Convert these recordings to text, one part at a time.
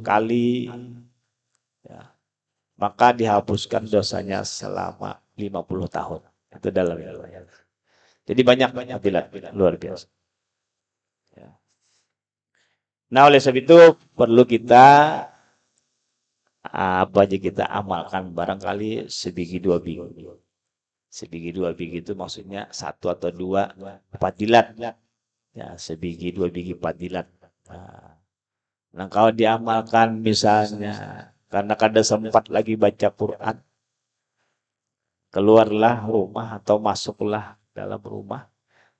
kali, ya, maka dihapuskan dosanya selama 50 tahun. Itu dalam riwayat. Jadi banyak fadilat luar biasa. Ya. Nah, oleh sebab itu perlu kita apa aja kita amalkan, barangkali sebiji dua biji. Sebiji dua biji itu maksudnya satu atau dua fadilat. Ya, sebiji dua biji fadilat. Nah, kalau diamalkan misalnya karena kada sempat lagi baca Quran, keluarlah rumah atau masuklah dalam rumah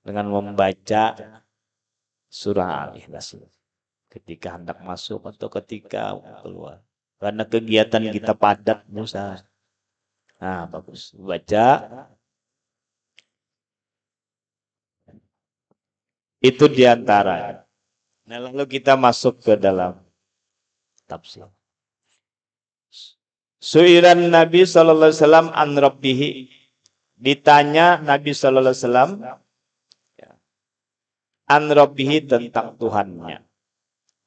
dengan membaca surah Al-Ikhlas ketika hendak masuk atau ketika keluar. Karena kegiatan kita padat, Musa. Nah, bagus. Baca itu diantara. Nah, lalu kita masuk ke dalam tafsir. Su'ilan Nabi sallallahu alaihi wasallam an rabbihi. Ditanya Nabi sallallahu alaihi wasallam an rabbihi tentang Tuhannya.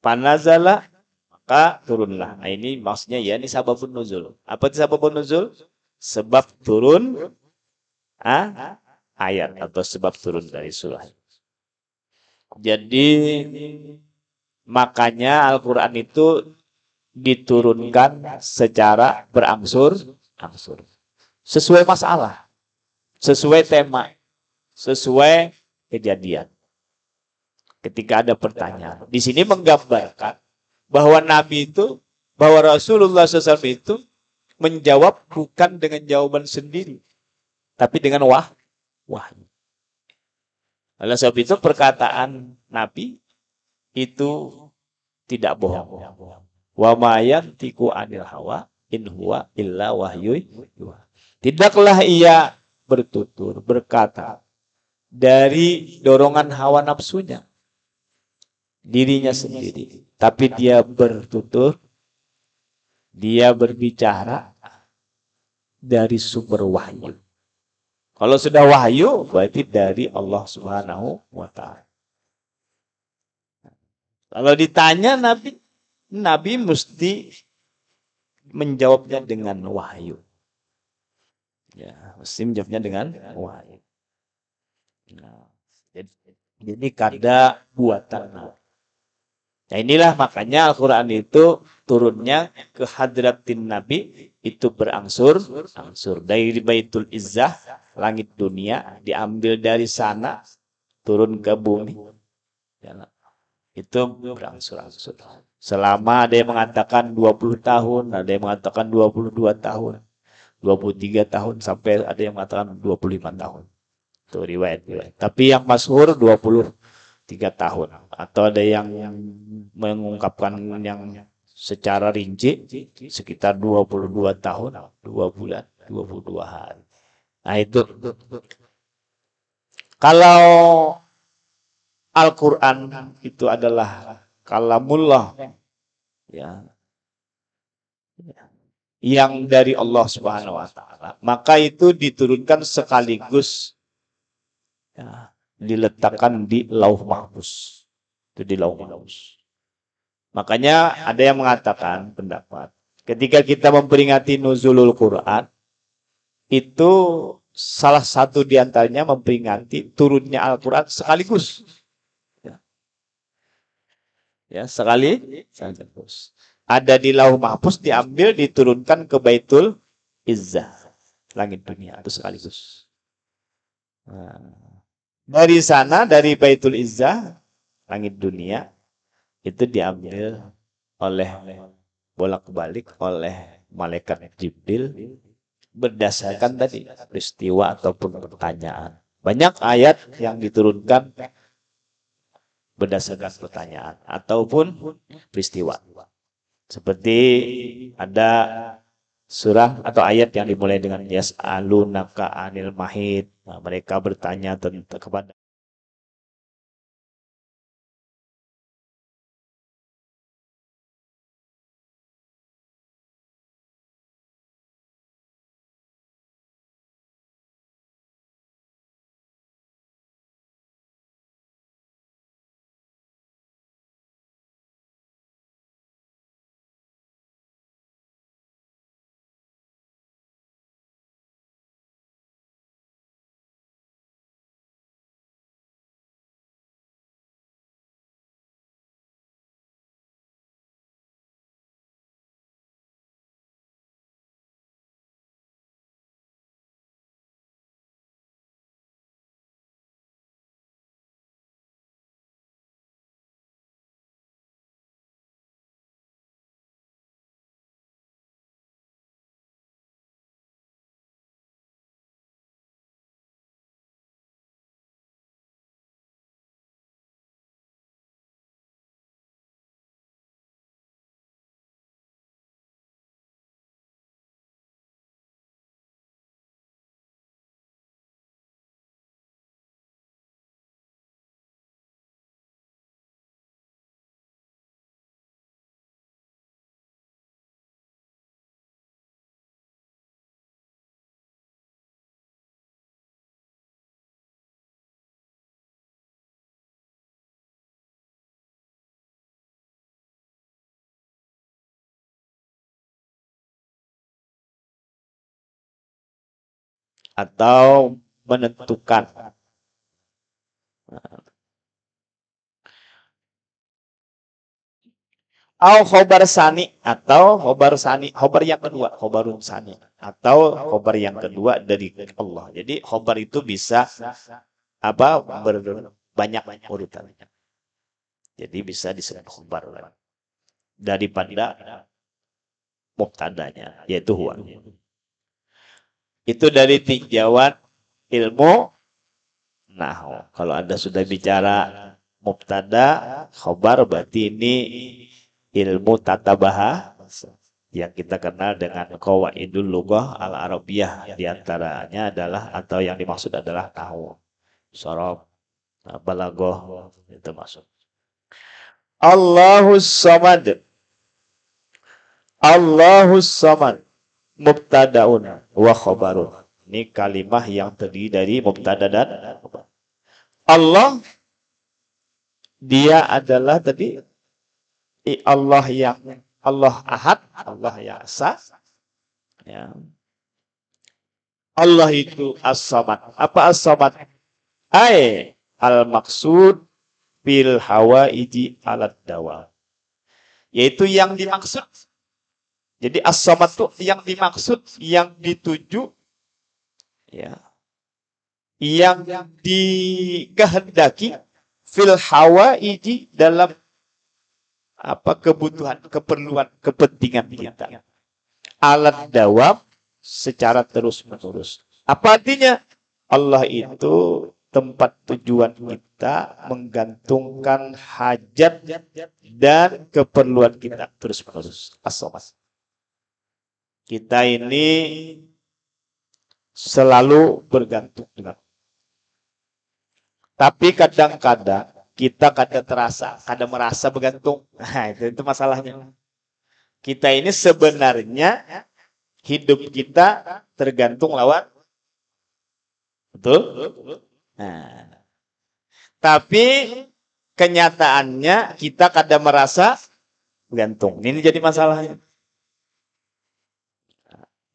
Panazala, maka turunlah. Nah, ini maksudnya ya, ini sababun nuzul. Apa itu sababun nuzul? Sebab turun ayat atau sebab turun dari surah. Jadi makanya Al-Quran itu diturunkan secara berangsur-angsur. Sesuai masalah, sesuai tema, sesuai kejadian. Ketika ada pertanyaan. Di sini menggambarkan bahwa Nabi itu, bahwa Rasulullah SAW itu menjawab bukan dengan jawaban sendiri, tapi dengan wahyu. Oleh sebab itu perkataan Nabi itu tidak bohong. Wa ma yantiqu anil hawa in huwa illa wahyu. Tidaklah ia bertutur, berkata dari dorongan hawa nafsunya, dirinya sendiri. Tapi dia bertutur, dia berbicara dari sumber wahyu. Kalau sudah wahyu, berarti dari Allah Subhanahu wa Ta'ala. Kalau ditanya Nabi mesti menjawabnya dengan wahyu. Ya, mesti menjawabnya dengan wahyu. Nah, jadi kada buatan. Nah, inilah makanya Al-Quran itu turunnya ke hadratin Nabi itu berangsur-angsur. Dari Baitul Izzah, langit dunia, diambil dari sana, turun ke bumi. Itu berangsur-angsur. Selama ada yang mengatakan 20 tahun, ada yang mengatakan 22 tahun, 23 tahun, sampai ada yang mengatakan 25 tahun. Itu riwayat. Tapi yang masyhur 23 tahun. Atau ada yang mengungkapkan yang secara rinci sekitar 22 tahun, 2 bulan, 22 hari. Nah, itu. Kalau Al-Quran itu adalah kalamullah, ya, yang dari Allah Subhanahu wa Ta'ala, maka itu diturunkan sekaligus, ya, diletakkan di Lauh Mahfuz. Itu di Lauh Mahfuz. Makanya ada yang mengatakan pendapat ketika kita memperingati nuzulul Quran, itu salah satu diantaranya memperingati turunnya Al-Quran sekaligus. Ya, sekaligus. Ada di Lauh Mahfuz, diambil, diturunkan ke Baitul Izzah, langit dunia, itu sekaligus. Nah, dari sana, dari Baitul Izzah, langit dunia, itu diambil oleh bolak-balik oleh malaikat Jibril berdasarkan tadi peristiwa ataupun pertanyaan. Banyak ayat yang diturunkan berdasarkan pertanyaan ataupun peristiwa. Seperti ada surah atau ayat yang dimulai dengan yas'alunaka anil mahid. Nah, mereka bertanya tentang kepada atau menentukan. Au khobar sani atau khobar yang kedua, khobarun sani atau khobar yang kedua dari Allah. Jadi khobar itu bisa apa banyak urutannya. Jadi bisa disebut khobar daripada mubtadanya yaitu huwa. Itu dari tinjauan ilmu nahwu. Kalau Anda sudah bicara mubtada, khobar berarti ini ilmu tata bahasa yang kita kenal dengan qawaidul lughah al-arabiyah, di antaranya adalah atau yang dimaksud adalah nahwu, sharaf, balaghah itu masuk. Allahus samad. Allahus samad mubtadaun wa khabarun. Ini kalimah yang terdiri dari mubtada dan khabar. Allah dia adalah tadi Allah yang Allah Ahad, Allah yang Esa. Ya. Allah itu As-Samad. Apa As-Samad? Al-maksud bil hawaiji alad dawa. Yaitu yang dimaksud. Jadi As-Samad itu yang dimaksud, yang dituju, ya, yang dikehendaki fil hawaiji dalam apa kebutuhan, keperluan, kepentingan kita. Alat dawam secara terus-menerus. Apa artinya? Allah itu tempat tujuan kita menggantungkan hajat dan keperluan kita terus-menerus. As-Samad. Kita ini selalu bergantung dengan. Tapi kadang-kadang kita kadang merasa bergantung. Nah, itu masalahnya. Kita ini sebenarnya hidup kita tergantung lawan. Betul? Nah, tapi kenyataannya kita kadang merasa bergantung. Ini jadi masalahnya.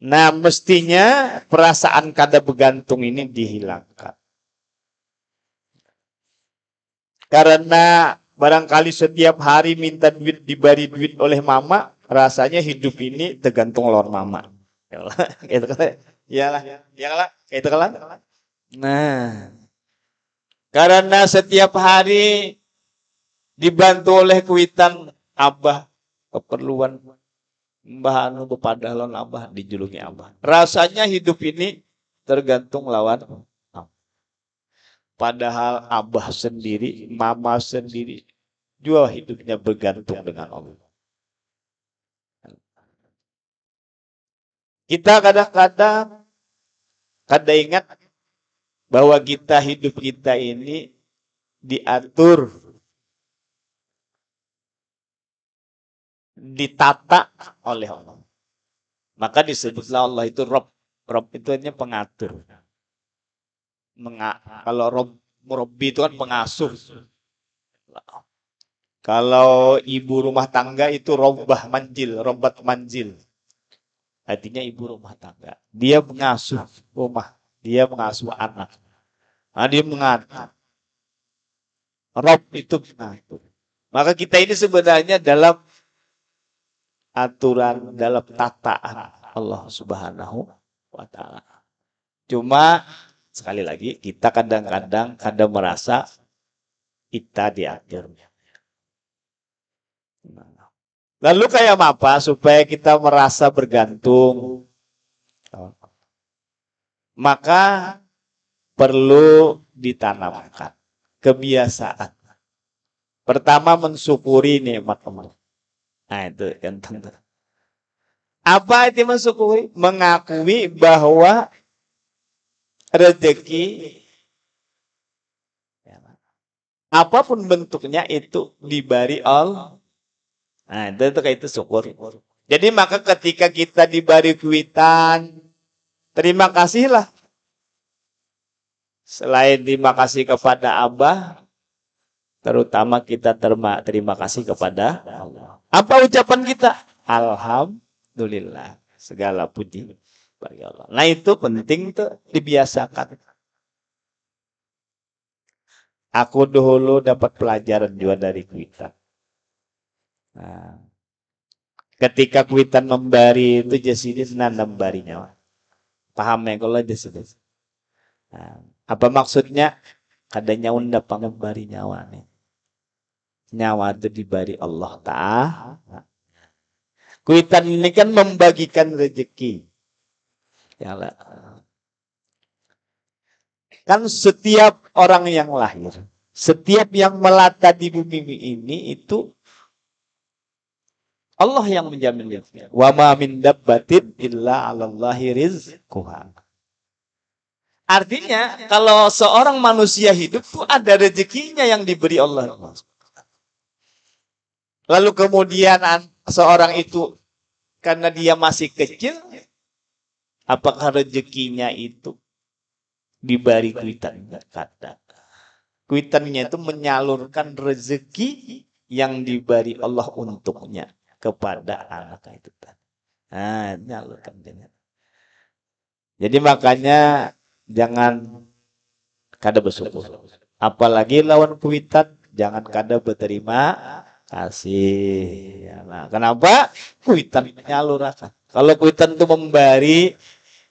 Nah, mestinya perasaan kadang bergantung ini dihilangkan. Karena barangkali setiap hari minta duit, diberi duit oleh mama, rasanya hidup ini tergantung lawan mama. Gitu kan? Iyalah, itu kan. Nah, karena setiap hari dibantu oleh kuitan abah, keperluan mbah anu bepada lawan abah, dijuluki abah. Rasanya hidup ini tergantung lawan. Padahal abah sendiri, mama sendiri, juga hidupnya bergantung dengan Allah. Kita kadang-kadang ingat bahwa hidup kita ini diatur, ditata oleh Allah. Maka disebutlah Allah itu Rob. Rob itu hanya pengatur. Kalau Robbi itu kan pengasuh. Kalau ibu rumah tangga itu robbat manjil. Artinya ibu rumah tangga. Dia mengasuh rumah, dia mengasuh anak. Nah, dia mengatur. Rob itu mengatur. Maka kita ini sebenarnya dalam aturan, dalam tataan Allah Subhanahu wa Ta'ala. Cuma sekali lagi, kita kadang-kadang merasa kita diaturnya. Lalu kayak apa supaya kita merasa bergantung? Maka perlu ditanamkan kebiasaan. Pertama, mensyukuri nikmat Allah. Nah, itu yang tentu. Apa itu mensyukuri? Mengakui bahwa rezeki apapun bentuknya itu diberi Allah. Nah, itu kayak itu syukur. Jadi maka ketika kita diberi kuitan, terima kasihlah. Selain terima kasih kepada Abah, terutama kita terima kasih kepada Allah. Apa ucapan kita? Alhamdulillah. Segala puji bagi Allah. Nah itu penting tuh dibiasakan. Aku dulu dapat pelajaran juga dari kuitan. Nah, ketika kuitan membari itu jadi nanam barinya. Paham ya kalau jadi. Nah, apa maksudnya? Kadanya unda pangembari nyawa nih. Nyawa itu dibari Allah Ta'ala. Kuitan ini kan membagikan rezeki. Ya Allah. Kan setiap orang yang lahir, setiap yang melata di bumi ini itu Allah yang menjamin rezeki. Wa ma min dabbatin illa 'alallahi rizquha. Artinya kalau seorang manusia hidup tuh ada rezekinya yang diberi Allah. Lalu kemudian seorang itu karena dia masih kecil, apakah rezekinya itu diberi kuitan? Kata. Kuitannya itu menyalurkan rezeki yang diberi Allah untuknya kepada anak itu. Nah, nyalurkan. Jadi makanya jangan kada bersyukur. Apalagi lawan kuitan, jangan kada berterima kasih. Nah, kenapa? Kuitan menyalurkan. Kalau kuitan itu memberi,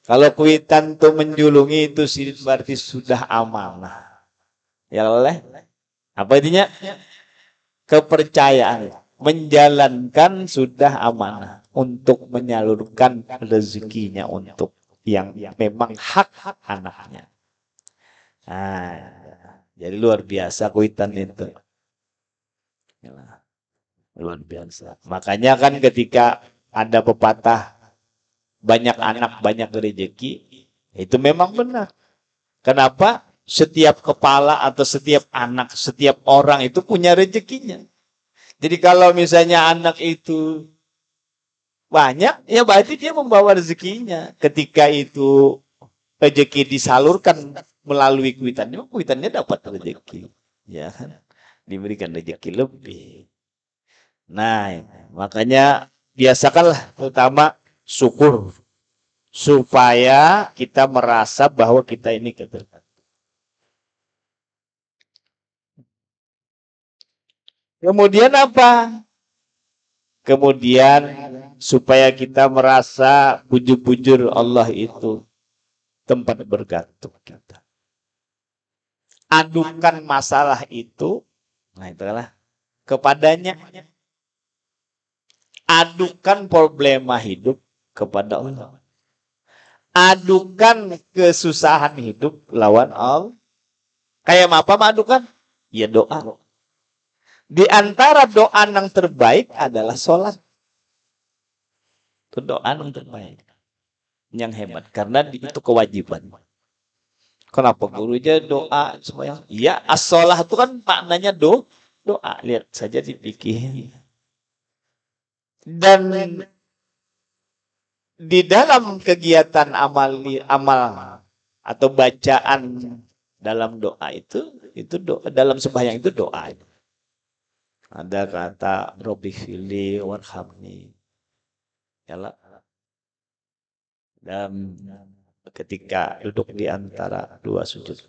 kalau kuitan itu menjulungi, itu berarti sudah amanah. Ya oleh apa intinya? Kepercayaan. Menjalankan sudah amanah untuk menyalurkan rezekinya untuk yang memang hak anaknya. Nah, jadi luar biasa kuitan itu. Luar biasa. Makanya kan ketika ada pepatah banyak anak banyak rezeki, itu memang benar. Kenapa? Setiap kepala atau setiap anak, setiap orang itu punya rezekinya. Jadi kalau misalnya anak itu banyak, ya berarti dia membawa rezekinya. Ketika itu rezeki disalurkan melalui kuitannya, kuitannya dapat rezeki. Ya kan? Diberikan rezeki lebih. Nah, makanya biasakanlah terutama syukur. Supaya kita merasa bahwa kita ini ketergantungan. Kemudian apa? Kemudian supaya kita merasa bujur-bujur Allah itu tempat bergantung kita. Adukan masalah itu, nah itulah kepadanya. Adukan problema hidup kepada Allah. Adukan kesusahan hidup lawan Allah. Kayak apa madukan? Ya doa. Di antara doa yang terbaik adalah sholat. Itu doa yang terbaik. Yang hebat. Karena itu kewajiban. Kenapa gurunya doa semua? Ya, as-sholah itu kan maknanya doa. Lihat saja dipikir. Dan di dalam kegiatan amal atau bacaan dalam doa itu doa, dalam sembahyang itu doa. Ada kata Robbi fili warhamni. Yalah. Dan ketika duduk di antara dua sujud,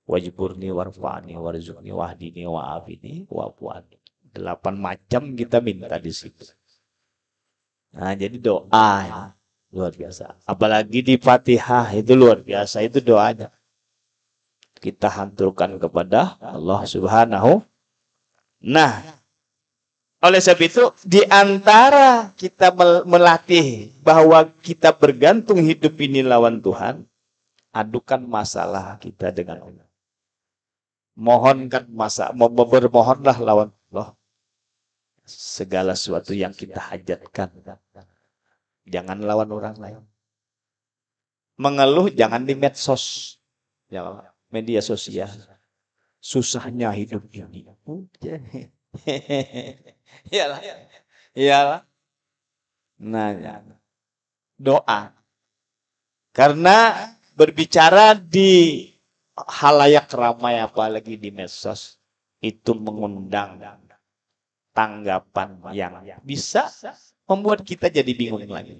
wajburni warfa'ni warzuqni wahdini wa'afini wa'fu'ani. 8 macam kita minta di situ. Nah, jadi doa ya. Luar biasa. Apalagi di Fatihah itu luar biasa itu doanya. Kita hanturkan kepada Allah Subhanahu. Nah, oleh sebab itu, di antara kita melatih bahwa kita bergantung hidup ini lawan Tuhan, adukan masalah kita dengan Allah. Mohonkan bermohonlah lawan Allah. Segala sesuatu yang kita hajatkan. Jangan lawan orang lain. Mengeluh jangan di medsos. Ya, media sosial. Susahnya hidup ini. Iyalah. Iyalah. Nah, ya. Doa. Karena berbicara di halayak ramai apalagi di medsos itu mengundang tanggapan yang bisa membuat kita jadi bingung lagi.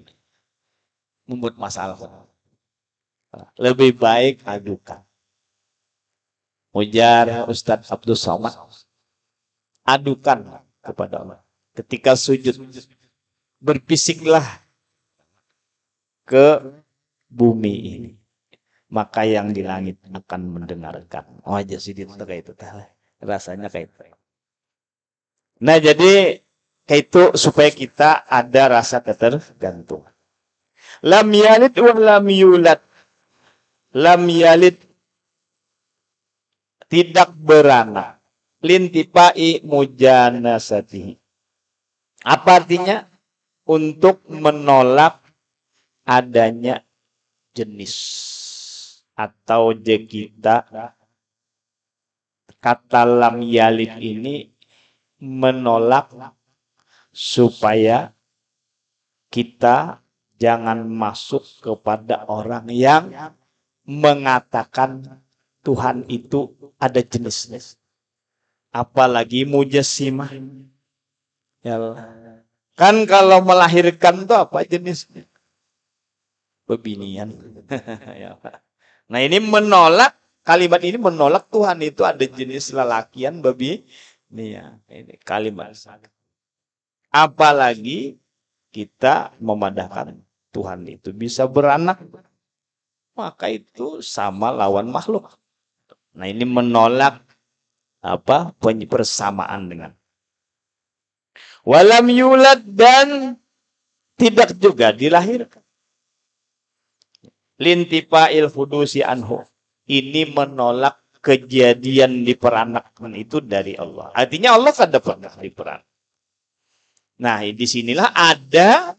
membuat masalah. Lebih baik adukan. Ujar Ustadz Abdul Somad, adukan kepada Allah. Ketika sujud, berbisiklah ke bumi ini, maka yang di langit akan mendengarkan. Oh aja sih itu kayak itu, rasanya kayak itu. Nah jadi kayak itu supaya kita ada rasa ketergantungan. Lam yalid wa lam yulad. Lam yalid, tidak beranak. Lintipai mujanasatihi. Apa artinya? Untuk menolak adanya jenis atau kita, kata lam yalid ini menolak supaya kita jangan masuk kepada orang yang mengatakan Tuhan itu ada jenisnya. Apalagi mujassimah. Ya, kan kalau melahirkan itu apa jenisnya? Bebinian. Nah ini menolak, kalimat ini menolak Tuhan itu ada jenis lelakian babi. Ini kalimat. Apalagi kita memadahkan Tuhan itu bisa beranak, maka itu sama lawan makhluk. Nah ini menolak apa persamaan dengan. Walam yulad, dan tidak juga dilahirkan. Lintifail hudusi anhu, ini menolak kejadian di peranakan itu dari Allah. Artinya Allah kan pernah diperanak. Nah, disinilah ada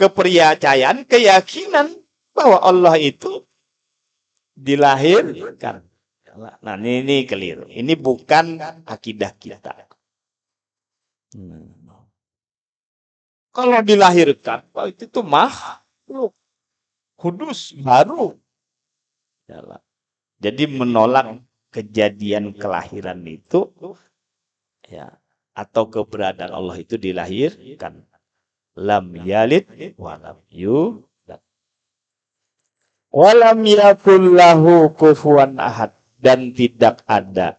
kepercayaan, keyakinan bahwa Allah itu dilahirkan. Nah, ini keliru. Ini bukan akidah kita. Kalau dilahirkan, itu tuh makhluk kudus baru. Jadi menolak kejadian kelahiran itu, ya, atau keberadaan Allah itu dilahirkan. Lam yalid walam yulad. Walam yakul lahu kufuwan ahad, dan tidak ada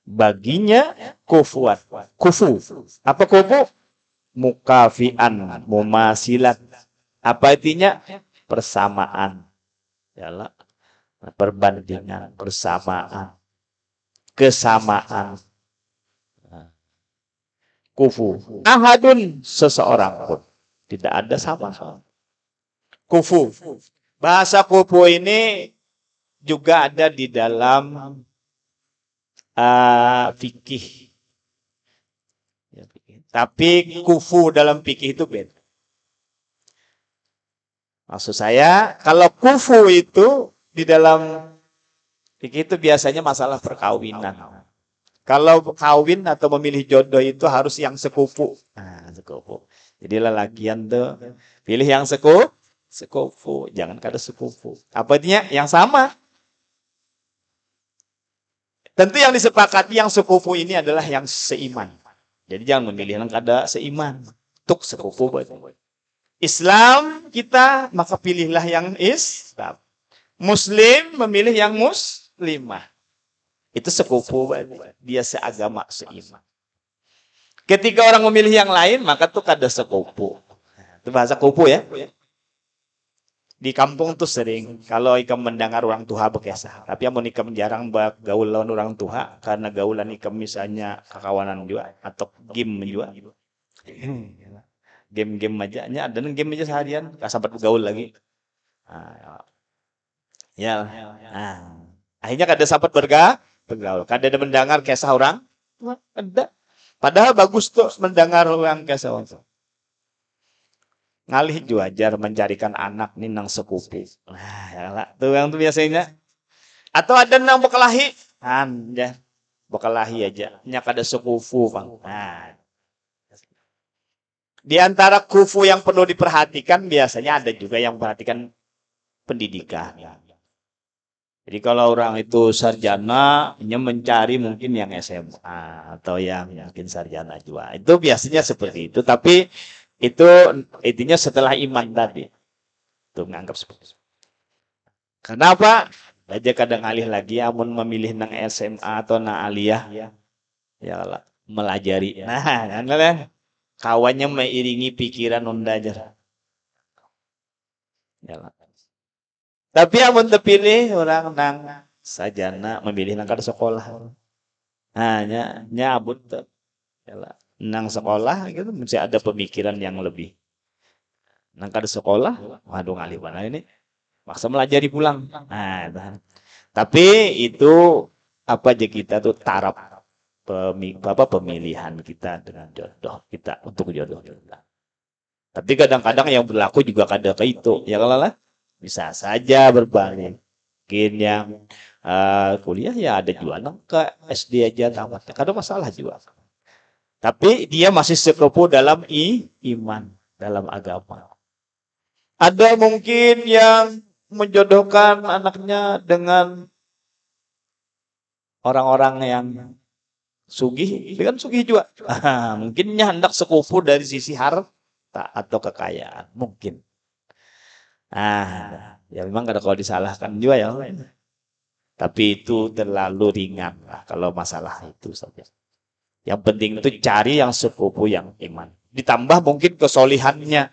baginya kufuwan. Kufu. Apa kufu? Mukafian, mumasilat. Apa artinya? Persamaan. Yalah. Perbandingan, persamaan, kesamaan. Kufu. Ahadun, seseorang pun. Tidak ada sama-sama. Kufu. Bahasa kufu ini juga ada di dalam fikih. Tapi kufu dalam fikih itu beda. Maksud saya, kalau kufu itu di dalam fikih itu biasanya masalah perkawinan. Kalau kawin atau memilih jodoh itu harus yang sekufu. Nah, sekufu. Jadi lelakian tuh pilih yang sekufu, jangan kada sekufu. Apa artinya? Yang sama. Tentu yang disepakati yang sekufu ini adalah yang seiman. Jadi jangan memilih yang kada seiman. Tuk sekufu. Islam kita, maka pilihlah yang Islam. Muslim memilih yang muslimah. Itu sekufu, dia seagama, seiman. Ketika orang memilih yang lain, maka tuh kada sekufu. Itu bahasa kufu ya. Di kampung tuh sering, kalau ikam mendengar orang tua bekesah. Tapi amun ikam jarang bergaul lawan orang tua, karena gaulan ikam misalnya kakawanan juga, atau game juga. Game-game aja, ada game aja seharian, gak sempat bergaul lagi. Akhirnya kada sempat bergaul. Kada ada mendengar kisah orang. Ada. Padahal bagus tuh mendengar orang kisah orang. Ngalih juajar mencarikan anak nih nang sepupu. Tuh yang tuh biasanya. Atau ada nang bekalahi. Ya. Bekalahi aja. Nya kada sekufu, Bang. Di antara kufu yang perlu diperhatikan biasanya ada juga yang memperhatikan pendidikan. Jadi kalau orang itu sarjana, mencari mungkin yang SMA atau yang mungkin sarjana juga. Itu biasanya seperti itu. Tapi itu intinya setelah iman tadi. Itu menganggap seperti itu. Kenapa? Aja kadang alih lagi amun memilih nang SMA atau nang aliyah ya lah melajari. Nah, kan lah kawannya mengiringi pikiran unda aja. Ya lah. Tapi amun terpilih orang nang sajana memilih nang kada sekolah. Hanya nyabut ya lah. Nang sekolah gitu mesti ada pemikiran yang lebih. Nang kada sekolah, waduh ngalih mana ini? Maksa melajari pulang. Nah, tapi itu apa aja kita tuh taraf pemilihan kita dengan jodoh kita untuk jodoh kita. Tapi kadang-kadang yang berlaku juga kadang ke itu, ya kalau lah bisa saja berbalik. Mungkin yang kuliah ya ada juga ke SD aja tamatnya, kadang masalah juga. Tapi dia masih sekufu dalam iman, dalam agama. Ada mungkin yang menjodohkan anaknya dengan orang-orang yang sugih, itu kan sugih juga. Mungkinnya hendak sekufu dari sisi harta atau kekayaan, mungkin. Ya memang kada kalau disalahkan juga ya. Tapi itu terlalu ringan lah kalau masalah itu saja. Yang penting itu cari yang sekufu yang iman. Ditambah mungkin kesolihannya.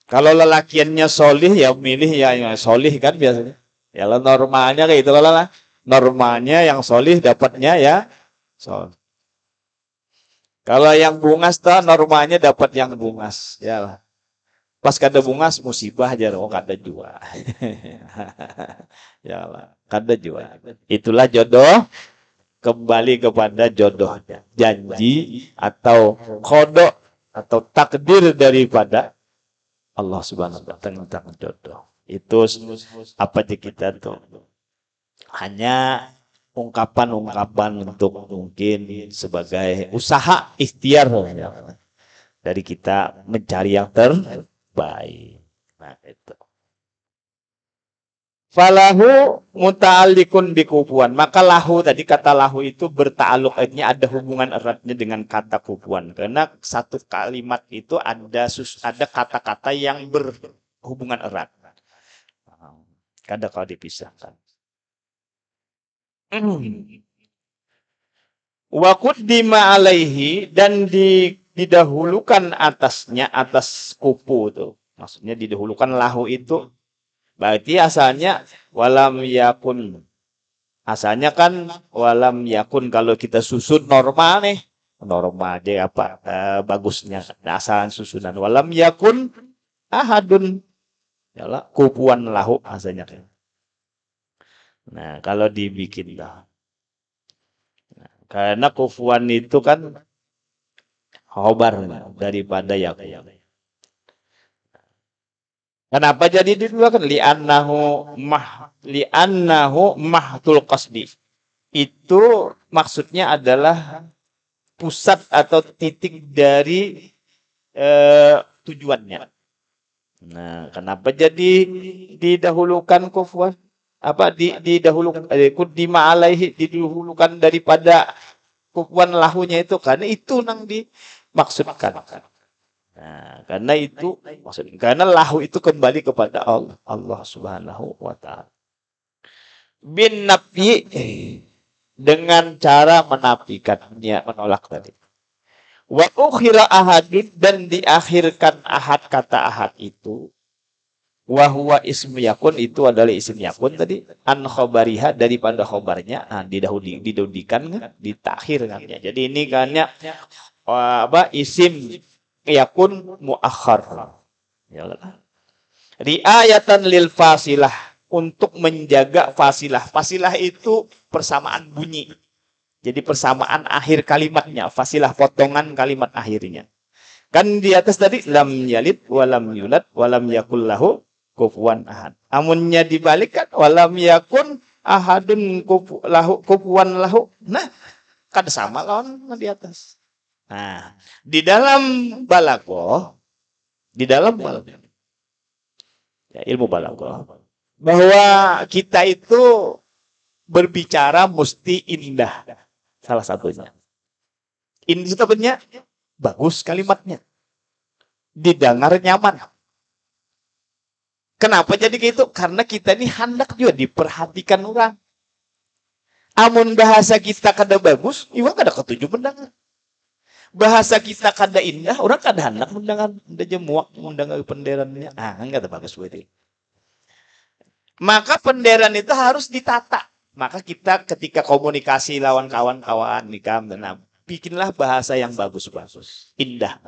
Kalau lelakiannya solih ya milih ya yang solih kan biasanya. Ya normalnya kayak itu lah. Normalnya yang solih dapatnya ya solih. Kalau yang bungas tuh normalnya dapat yang bungas. Ya pas kada bungas musibah aja oh kada juga. Ya lah, kada juga. Itulah jodoh kembali kepada jodohnya. Janji atau kodok atau takdir daripada Allah Subhanahu wa taala tentang jodoh. Itu apa aja kita tuh hanya ungkapan-ungkapan untuk mungkin sebagai usaha ikhtiar dari kita mencari yang terbaik. Nah, itu. Falahu muta'alliqun bikufuan. Maka lahu tadi kata lahu itu berta'alluq artinya ada hubungan eratnya dengan kata kufuan. Karena satu kalimat itu ada kata-kata yang berhubungan erat. Kada kalau dipisahkan. Wa quddima alaihi dan didahulukan atasnya atas kufu itu. Maksudnya didahulukan lahu itu berarti asalnya walam yakun. Asalnya kan walam yakun kalau kita susun normal nih. Normal aja apa bagusnya. Asal susunan walam yakun ahadun. Yalah kufuan lahu asalnya. Nah, kalau dibikin lah. Karena kufuan itu kan khobar daripada yakun. Kenapa jadi didulukan? Li'annahu mahtul qasdi. Itu maksudnya adalah pusat atau titik dari tujuannya. Nah, kenapa jadi didahulukan kufuan? Apa didahulukan kuddima alaihi didahulukan daripada kufuan lahunya itu karena itu nang dimaksudkan. Nah, karena itu maksudnya karena lahu itu kembali kepada Allah Subhanahu wa taala. Bin nafi dengan cara menafikannya, menolak tadi. Wa ukhira ahadin dan diakhirkan ahad kata ahad itu. Wa huwa ismu yakun itu adalah isim yakun tadi an khobariha daripada khobarnya. Nah, didahulukan ditakhir kan ya. Jadi ini kan ya apa isim yakun muakhar. Ya Allah. Riayatan lil fasilah untuk menjaga fasilah. Fasilah itu persamaan bunyi. Jadi persamaan akhir kalimatnya, fasilah potongan kalimat akhirnya. Kan di atas tadi lam yalid walam yulad walam yakul lahu kufuwan ahad. Amunnya dibalikkan walam yakun ahadun kufuwan lahu. Nah, kan sama lawan di atas. Nah, di dalam balaghah ya, ilmu balaghah bahwa kita itu berbicara mesti indah. Salah satunya. Ini sebenarnya bagus kalimatnya. Didengar nyaman. Kenapa jadi gitu? Karena kita ini hendak juga diperhatikan orang. Amun bahasa kita kada bagus, iwa kada ketujuh mendengar. Bahasa kita kada indah, orang kada hendak mendengar. Ada jemuak mendengar penderannya. Enggak bagus berarti. Maka penderan itu harus ditata. Maka kita ketika komunikasi lawan kawan-kawan nikam dan bikinlah bahasa yang bagus-bagus, indah.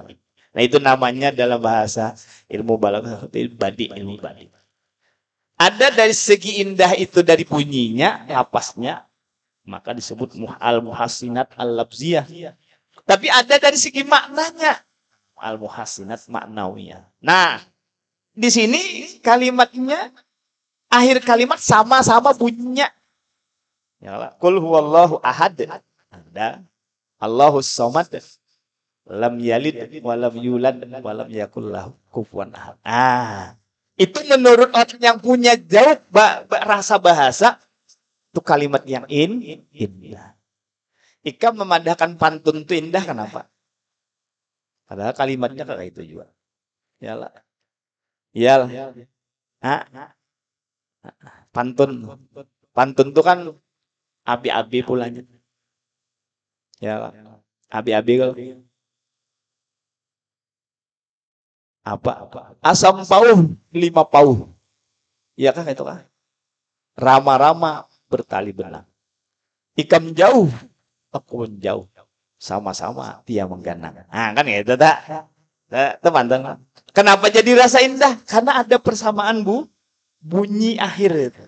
Nah itu namanya dalam bahasa ilmu balaghah badi, ilmu badi. Ada dari segi indah itu dari bunyinya, lapasnya, maka disebut al muhassinat al labziyah. Tapi ada dari segi maknanya, al muhassinat maknawiyah. Nah, di sini kalimatnya akhir kalimat sama-sama bunyinya. Ya, Qul huwallahu ahad. Ada Allahus samad. Lam yalid walam yulad walam yakul lahu kufuwan ahad. Itu menurut orang yang punya jauh rasa bahasa, itu kalimat yang indah. Ika memadahkan pantun itu indah kenapa? Padahal kalimatnya kayak itu juga. Yalah. Iyalah. Pantun. Pantun itu kan abi-abi pulanya. Ya, abi-abi kalau apa? Asam pauh 5 pauh. Iya kan itu kan? Rama-rama bertali benang. Ikam jauh, aku jauh. Sama-sama dia mengganang. Kan gitu tak? Teman-teman. Kenapa jadi rasa indah? Karena ada persamaan bunyi akhir itu.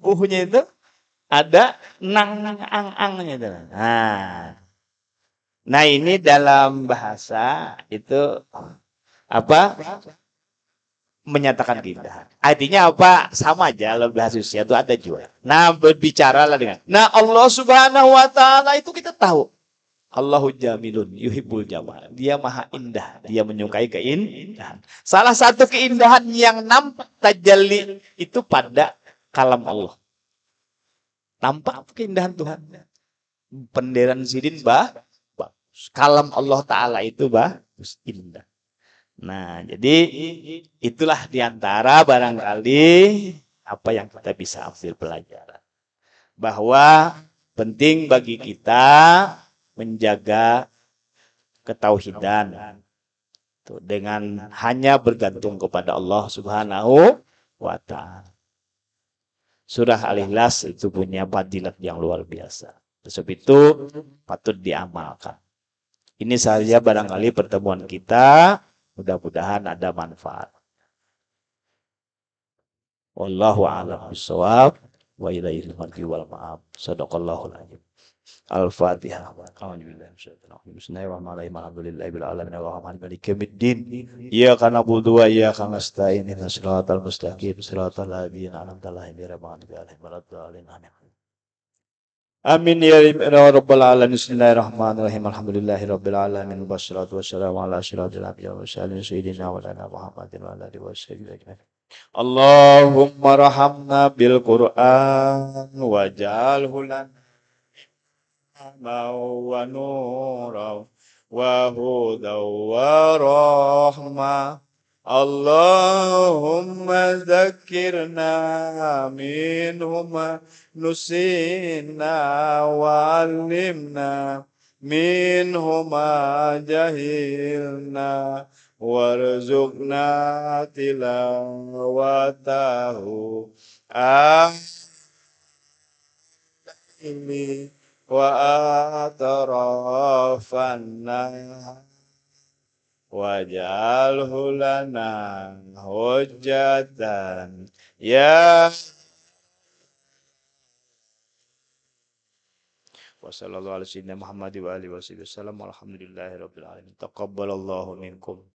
Uhnya itu ada angnya itu. Nah ini dalam bahasa itu apa? Menyatakan keindahan. Artinya apa? Sama aja dalam bahasa Indonesia itu ada juga. Nah berbicaralah dengan. Nah Allah Subhanahu Wa Taala itu kita tahu. Allahu jamilun yuhibbul jamal. Dia maha indah. Dia menyukai keindahan. Salah satu keindahan yang nampak tajalli itu pada kalam Allah. Nampak keindahan Tuhan. Penderan Zidin bagus. Kalam Allah Ta'ala itu bagus, indah. Nah, jadi itulah diantara barangkali apa yang kita bisa ambil pelajaran. Bahwa penting bagi kita menjaga ketauhidan dengan hanya bergantung kepada Allah Subhanahu wa Ta'ala. Surah Al-Ikhlas itu punya fadilat yang luar biasa. Sebab itu patut diamalkan. Ini saja barangkali pertemuan kita. Mudah-mudahan ada manfaat. Wallahu a'lam bishawab wa ilaihi wal ma'ab. Shadaqallahul azim. Al-Fatihah. Bismillahirrahmanirrahim. Alhamdulillahirabbil alamin arrahmanir rahim maliki yaumiddin. Iyyaka na'budu wa iyyaka nasta'in. Ihdinas siratal mustaqim. Siratal ladzina an'amta 'alaihim ghairil maghdubi 'alaihim waladdallin. Amin ya rabbal alamin. Bismillahirrahmanirrahim. Alhamdulillahirabbil alamin. Wassalatu wassalamu ala asyrofil anbiya'i wal mursalin sayyidina wa lana Muhammadin wa ala alihi washabihi ajmain. Allahumma rahamna bil Qur'an waj'alhu lana wa nura wa hudaw wa rahmah. Allahumma zakirna minhuma nusina wa alimna minhuma jahilna warzuqna tilawatahu ini wa atrafanna waj'alhu lana hujjatan ya wa sallallahu alaihi wa sallam Muhammad wa alihi wasallam. Alhamdulillahirabbil alamin. Taqabbalallahu minkum.